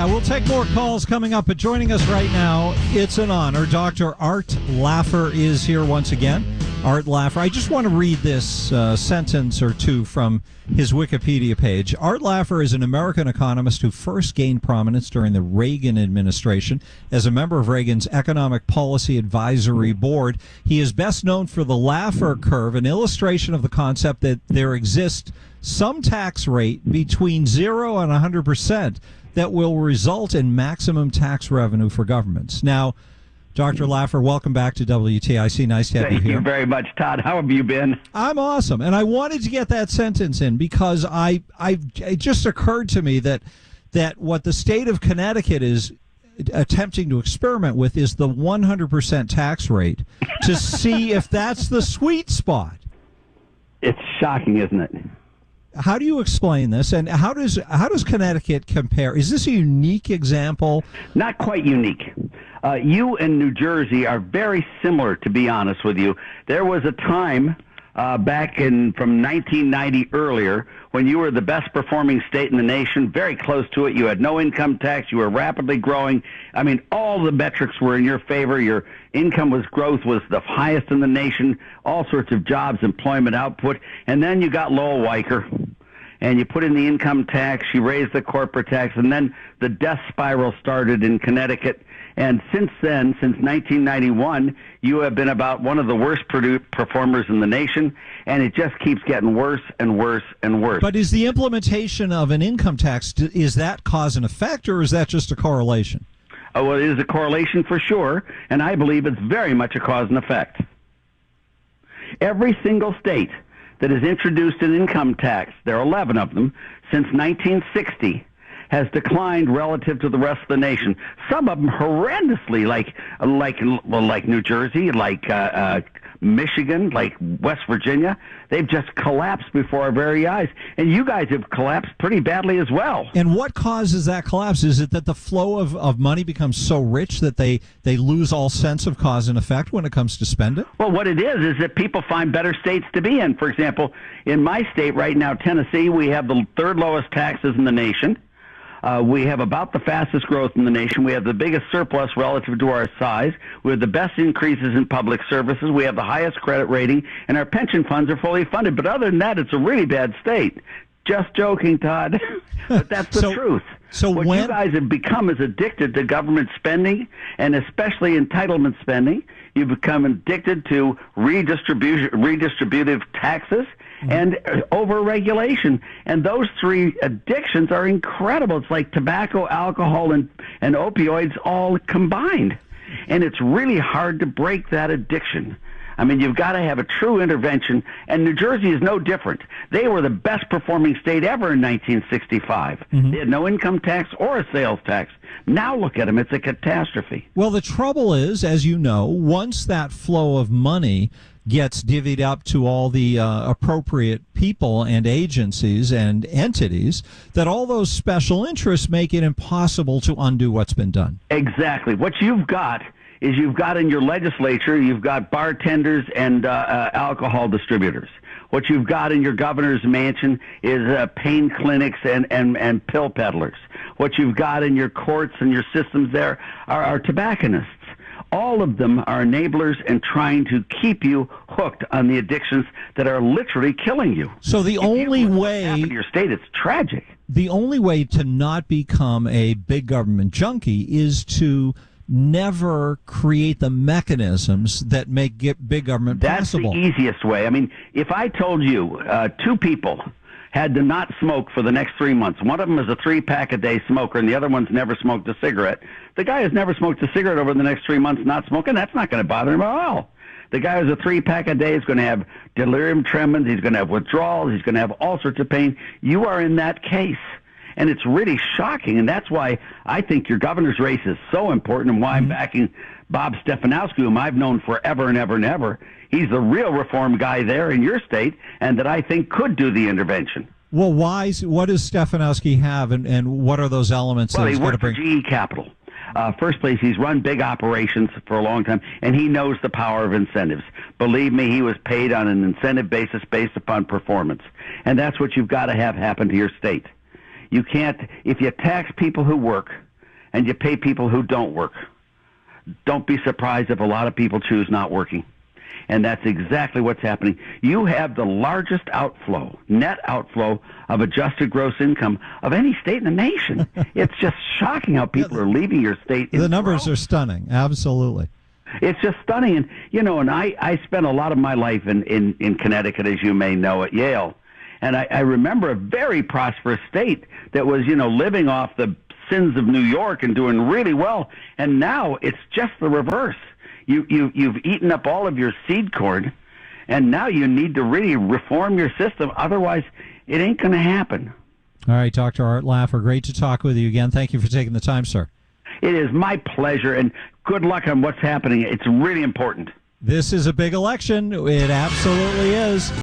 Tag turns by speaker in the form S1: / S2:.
S1: Yeah, we'll take more calls coming up, but joining us right now, it's an honor. Dr. Art Laffer is here once again. Art Laffer. I just want to read this sentence or two from his Wikipedia page. Art Laffer is an American economist who first gained prominence during the Reagan administration as a member of Reagan's Economic Policy Advisory Board. He is best known for the Laffer curve, an illustration of the concept that there exists some tax rate between 0 and 100% that will result in maximum tax revenue for governments. Now, Dr. Laffer, welcome back to WTIC. Nice to have you here.
S2: Thank you very much, Todd. How have you been?
S1: I'm awesome. And I wanted to get that sentence in because it just occurred to me that what the state of Connecticut is attempting to experiment with is the 100% tax rate to see if that's the sweet spot.
S2: It's shocking, isn't it?
S1: How do you explain this, and how does Connecticut compare? Is this a unique example?
S2: Not quite unique. You and New Jersey are very similar, to be honest with you. There was a time back from 1990 earlier when you were the best performing state in the nation, very close to it. You had no income tax. You were rapidly growing. I mean, all the metrics were in your favor. Your income growth was the highest in the nation, all sorts of jobs, employment output. And then you got Lowell Weicker, and you put in the income tax, you raised the corporate tax, and then the death spiral started in Connecticut. And since then, since 1991, you have been about one of the worst performers in the nation, and it just keeps getting worse and worse and worse.
S1: But is the implementation of an income tax, is that cause and effect, or is that just a correlation?
S2: Oh, well, it is a correlation for sure, and I believe it's very much a cause and effect. Every single state that has introduced an income tax, there are 11 of them, since 1960, has declined relative to the rest of the nation. Some of them horrendously, like New Jersey, like Michigan, like West Virginia. They've just collapsed before our very eyes. And you guys have collapsed pretty badly as well.
S1: And what causes that collapse? Is it that the flow of money becomes so rich that they lose all sense of cause and effect when it comes to spending?
S2: Well, what it is that people find better states to be in. For example, in my state right now, Tennessee, we have the third lowest taxes in the nation. We have about the fastest growth in the nation. We have the biggest surplus relative to our size. We have the best increases in public services. We have the highest credit rating, and our pension funds are fully funded. But other than that, it's a really bad state. Just joking, Todd. But that's the truth.
S1: So
S2: what you guys have become is addicted to government spending, and especially entitlement spending. You've become addicted to redistributive taxes and over-regulation. And those three addictions are incredible. It's like tobacco, alcohol, and opioids all combined. And it's really hard to break that addiction. I mean, you've got to have a true intervention, and New Jersey is no different. They were the best performing state ever in 1965. Mm-hmm. They had no income tax or a sales tax. Now look at them. It's a catastrophe.
S1: Well, the trouble is, as you know, once that flow of money gets divvied up to all the appropriate people and agencies and entities, that all those special interests make it impossible to undo what's been done.
S2: Exactly. What you've got is you've got in your legislature, you've got bartenders and alcohol distributors. What you've got in your governor's mansion is pain clinics and pill peddlers. What you've got in your courts and your systems there are tobacconists. All of them are enablers and trying to keep you hooked on the addictions that are literally killing you.
S1: So the only way
S2: in your state, it's tragic.
S1: The only way to not become a big government junkie is to never create the mechanisms that make big government possible.
S2: That's the easiest way. I mean, if I told you two people had to not smoke for the next 3 months. One of them is a 3-pack-a-day smoker, and the other one's never smoked a cigarette. The guy who's never smoked a cigarette over the next 3 months not smoking, that's not going to bother him at all. The guy who's a 3-pack-a-day is going to have delirium tremens, he's going to have withdrawals, he's going to have all sorts of pain. You are in that case. And it's really shocking, and that's why I think your governor's race is so important and why I'm backing Bob Stefanowski, whom I've known forever and ever and ever. He's the real reform guy there in your state, and that I think could do the intervention.
S1: Well, what does Stefanowski have, and what are those elements?
S2: Well, he worked for GE Capital. First place, he's run big operations for a long time, and he knows the power of incentives. Believe me, he was paid on an incentive basis based upon performance. And that's what you've got to have happen to your state. You can't, if you tax people who work, and you pay people who don't work. Don't be surprised if a lot of people choose not working. And that's exactly what's happening. You have the largest outflow, net outflow of adjusted gross income of any state in the nation. It's just shocking how people are leaving your state.
S1: The numbers are stunning. Absolutely.
S2: It's just stunning. And, and I spent a lot of my life in Connecticut, as you may know, at Yale. And I remember a very prosperous state that was, living off the sins of New York and doing really well. And now it's just the reverse. You've eaten up all of your seed corn, and now you need to really reform your system. Otherwise, it ain't going to happen.
S1: All right, Dr. Art Laffer, great to talk with you again. Thank you for taking the time, sir.
S2: It is my pleasure, and good luck on what's happening. It's really important.
S1: This is a big election. It absolutely is.